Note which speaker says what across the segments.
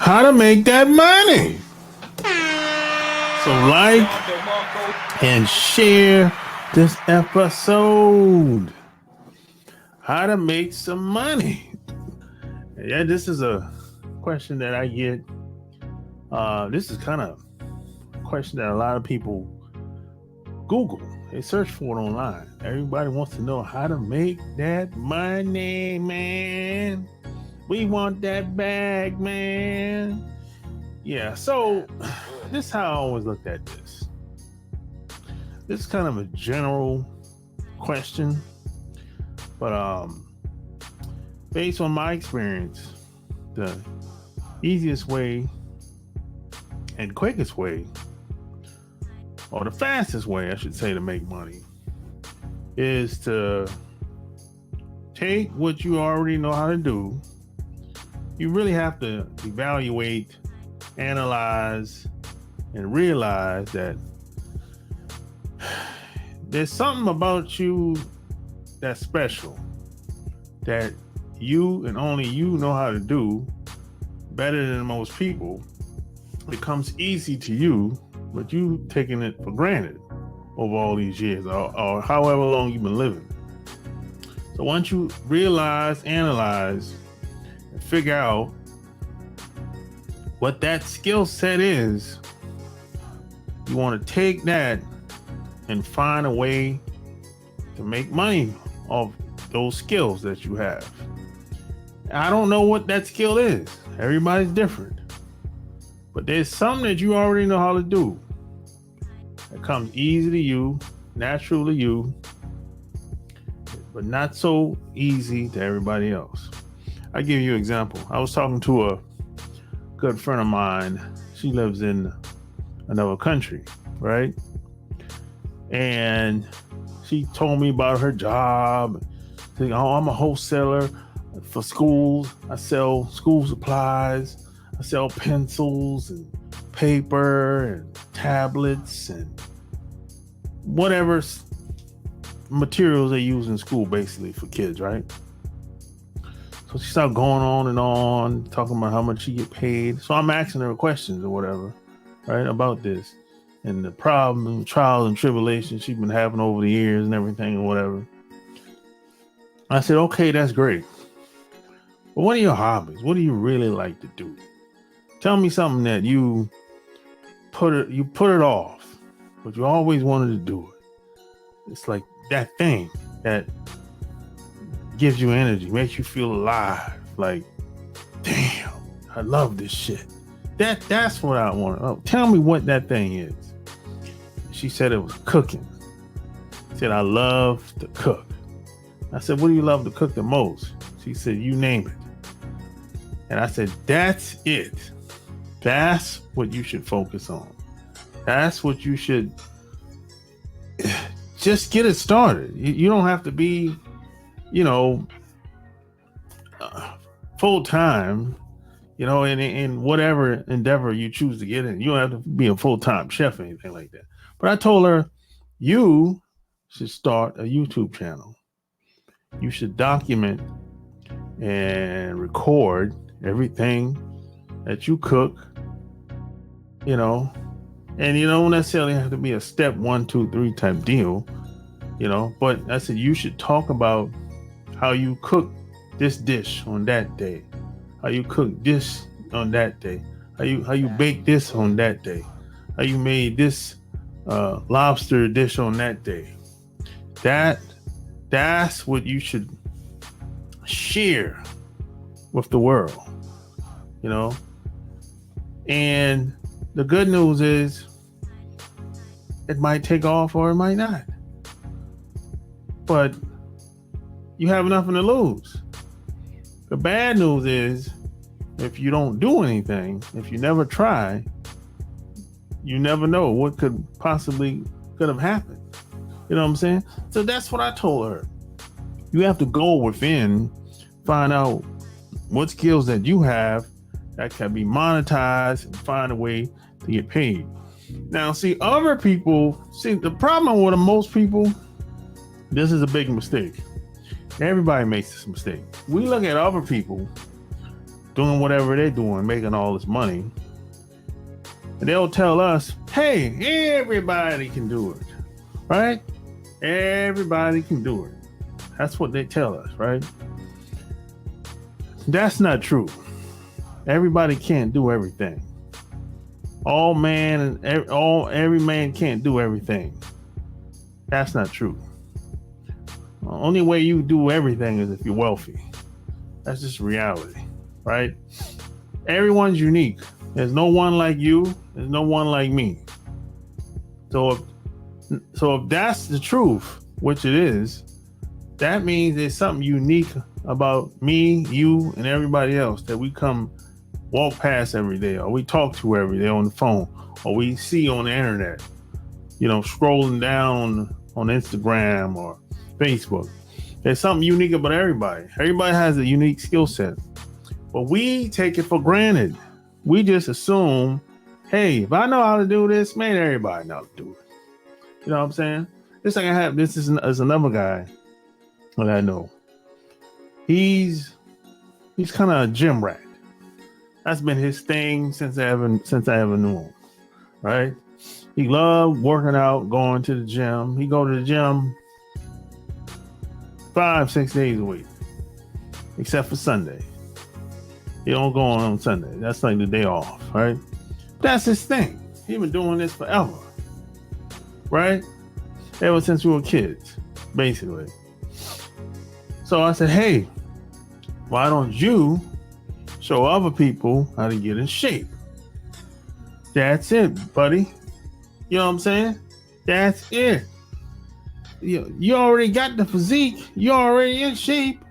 Speaker 1: how to make that money. So like and share this episode. How to make some money. Yeah, this is a question that I get. This is kind of a question that a lot of people Google. They search for it online. Everybody wants to know how to make that money, man. We want that bag, man. Yeah, so this is how I always looked at this. This is kind of a general question, but based on my experience, the easiest way and quickest way, or the fastest way, I should say, to make money is to take what you already know how to do. You really have to evaluate, analyze, and realize that there's something about you that's special, that you and only you know how to do better than most people. It comes easy to you, but you taking it for granted over all these years or however long you've been living. So once you realize, analyze, and figure out what that skill set is, you want to take that and find a way to make money off those skills that you have. I don't know what that skill is. Everybody's different. But there's something that you already know how to do that comes easy to you, natural to you, but not so easy to everybody else. I'll give you an example. I was talking to a good friend of mine. She lives in another country, right? And she told me about her job. Saying, oh, I'm a wholesaler for schools. I sell school supplies. I sell pencils and paper and tablets and whatever materials they use in school, basically, for kids, right? So she started going on and on, talking about how much she get paid. So I'm asking her questions or whatever, right, about this and the problems, trials and tribulations she's been having over the years and everything and whatever. I said, okay, that's great. But what are your hobbies? What do you really like to do? Tell me something that you put it off, but you always wanted to do it. It's like that thing that gives you energy, makes you feel alive. Like, damn, I love this shit. That's what I want. Oh, tell me what that thing is. She said it was cooking. She said, I love to cook. I said, what do you love to cook the most? She said, you name it. And I said, that's it. That's what you should focus on. That's what you should just get it started. You don't have to be, full time, in whatever endeavor you choose to get in. You don't have to be a full time chef or anything like that. But I told her, you should start a YouTube channel. You should document and record everything that you cook, and you don't necessarily have to be a step 1, 2, 3 type deal, but I said you should talk about how you cook this dish on that day, how you cook this on that day, how you bake this on that day, how you made this lobster dish on that day. That's what you should share with the world, and the good news is it might take off or it might not, but you have nothing to lose. The bad news is if you don't do anything, if you never try, you never know what could have happened. You know what I'm saying? So that's what I told her. You have to go within, find out what skills that you have that can be monetized and find a way to get paid. Now, other people, the problem with most people, this is a big mistake. Everybody makes this mistake. We look at other people doing whatever they're doing, making all this money. And they'll tell us, hey, everybody can do it, right? Everybody can do it. That's what they tell us, right? That's not true. Everybody can't do everything. Every man can't do everything. That's not true. The only way you do everything is if you're wealthy. That's just reality, right? Everyone's unique. There's no one like you. There's no one like me. So if that's the truth, which it is, that means there's something unique about me, you, and everybody else that we walk past every day, or we talk to every day on the phone, or we see on the internet, scrolling down on Instagram or Facebook. There's something unique about everybody. Everybody has a unique skill set, but we take it for granted. We just assume, hey, if I know how to do this, man, everybody knows how to do it. You know what I'm saying? This is another guy that I know. He's kind of a gym rat. That's been his thing since I ever knew him, right? He loved working out, going to the gym. He go to the gym 5-6 days a week, except for Sunday. He don't go on Sunday. That's like the day off, right? That's his thing. He been doing this forever, right? Ever since we were kids, basically. So I said, hey, why don't you show other people how to get in shape? That's it, buddy. You know what I'm saying? That's it. You already got the physique. You're already in shape.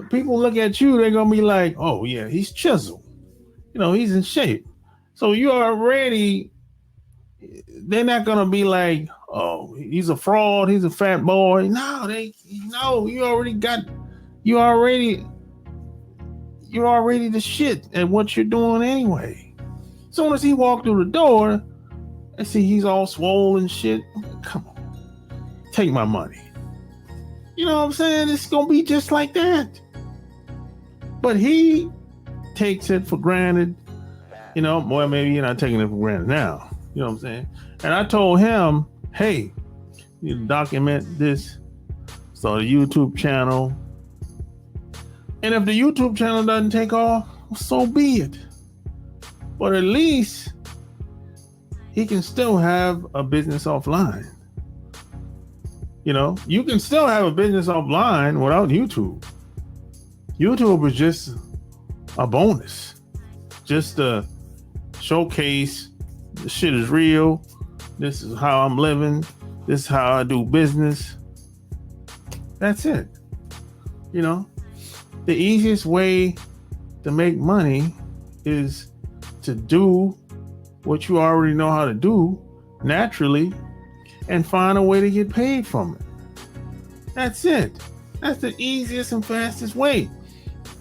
Speaker 1: People look at you, they're going to be like, oh, yeah, he's chiseled. He's in shape. So you already, they're not going to be like, oh, he's a fraud. He's a fat boy. No, you're already the shit at what you're doing anyway. As soon as he walked through the door and see he's all swollen shit, come on, take my money. You know what I'm saying? It's going to be just like that. But he takes it for granted. Well, maybe you're not taking it for granted now. You know what I'm saying? And I told him, hey, you document this. Start a YouTube channel. And if the YouTube channel doesn't take off, so be it. But at least he can still have a business offline. You can still have a business offline without YouTube. YouTube is just a bonus. Just to showcase the shit is real. This is how I'm living. This is how I do business. That's it. The easiest way to make money is to do what you already know how to do naturally and find a way to get paid from it. That's it. That's the easiest and fastest way.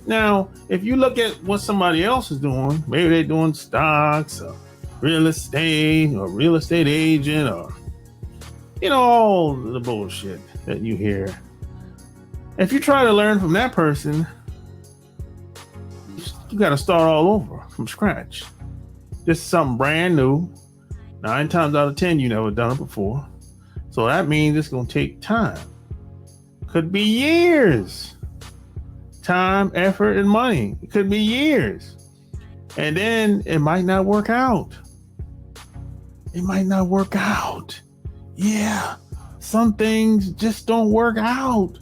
Speaker 1: Now, if you look at what somebody else is doing, maybe they're doing stocks or real estate or real estate agent or, all the bullshit that you hear. If you try to learn from that person, you got to start all over from scratch. This is something brand new. 9 times out of 10, you never done it before. So that means it's going to take time. Could be years. Time, effort, and money. It could be years. And then it might not work out. It might not work out. Yeah. Some things just don't work out.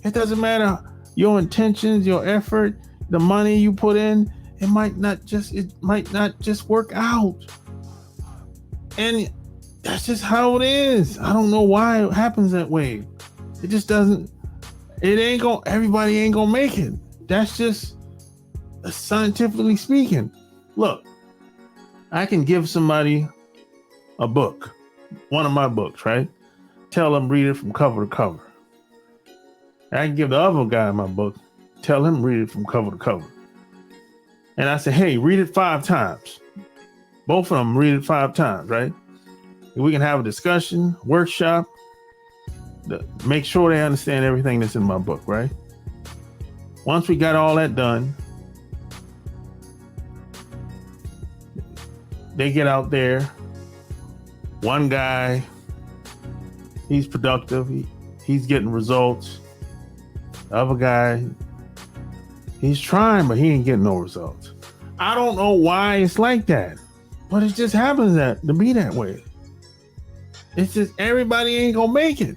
Speaker 1: It doesn't matter your intentions, your effort, the money you put in. It might not just work out. And that's just how it is. I don't know why it happens that way. It just doesn't. Everybody ain't gonna make it. That's just scientifically speaking. Look, I can give somebody a book, one of my books, right? Tell them read it from cover to cover. I can give the other guy my book, tell him read it from cover to cover. And I say, hey, read it 5 times. Both of them read it 5 times, right? And we can have a discussion, workshop, make sure they understand everything that's in my book, right? Once we got all that done, they get out there. One guy, he's productive. He's getting results. The other guy, he's trying, but he ain't getting no results. I don't know why it's like that, but it just happens to be that way. It's just everybody ain't gonna make it.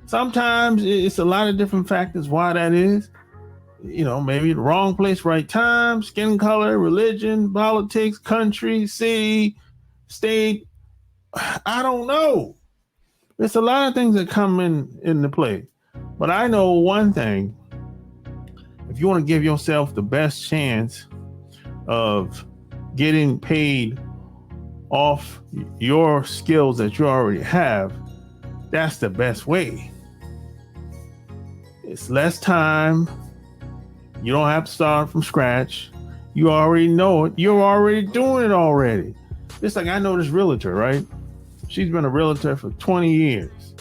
Speaker 1: Sometimes it's a lot of different factors why that is. You know, maybe the wrong place, right time, skin color, religion, politics, country, city, state. I don't know. There's a lot of things that come into play. But I know one thing. If you want to give yourself the best chance of getting paid off your skills that you already have, that's the best way. It's less time. You don't have to start from scratch. You already know it. You're already doing it already. Just like I know this realtor, right? She's been a realtor for 20 years.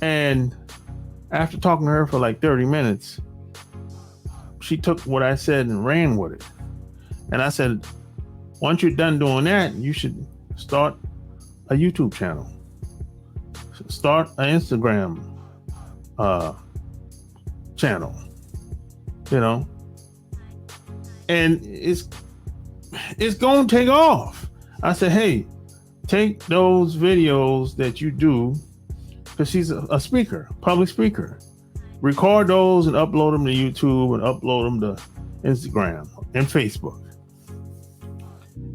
Speaker 1: And after talking to her for like 30 minutes, she took what I said and ran with it. And I said, once you're done doing that, you should start a YouTube channel. Start an Instagram channel, you know, and it's going to take off. I said, hey, take those videos that you do, because she's a speaker, public speaker. Record those and upload them to YouTube and upload them to Instagram and Facebook.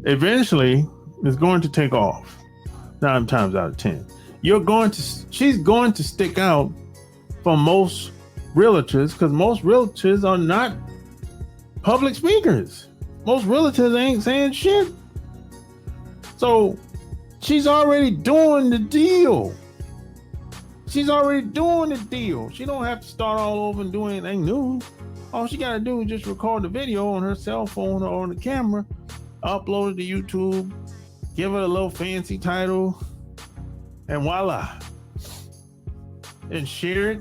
Speaker 1: Eventually, it's going to take off. 9 times out of 10. She's going to stick out from most realtors, because most realtors are not public speakers. Most realtors ain't saying shit. So she's already doing the deal. She don't have to start all over and do anything new. All she got to do is just record the video on her cell phone or on the camera, upload it to YouTube, give it a little fancy title, and voila. And share it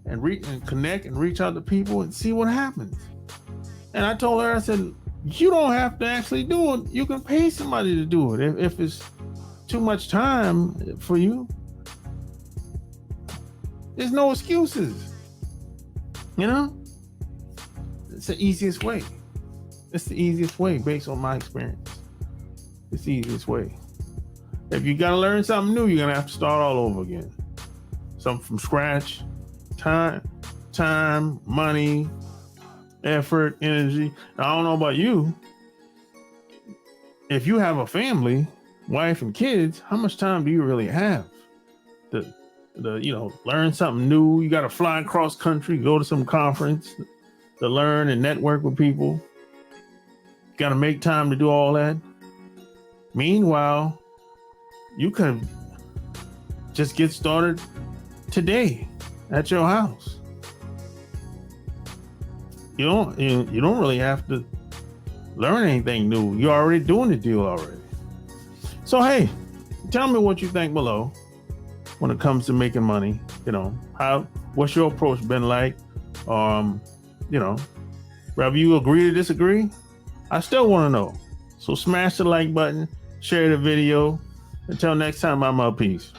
Speaker 1: and connect and reach out to people and see what happens. And I told her, I said, you don't have to actually do it. You can pay somebody to do it if it's too much time for you. There's no excuses. You know? It's the easiest way. It's the easiest way based on my experience. It's the easiest way. If you got to learn something new, you're going to have to start all over again. Something from scratch. Time, money, effort, energy. Now, I don't know about you. If you have a family, wife and kids, how much time do you really have to learn something new? You got to fly across country, go to some conference to learn and network with people. Got to make time to do all that. Meanwhile, you can just get started today at your house. You don't really have to learn anything new. You're already doing the deal already. So hey, tell me what you think below when it comes to making money. You know, what's your approach been like? Whether you agree or disagree, I still want to know. So smash the like button, share the video. Until next time, I'm out. Peace.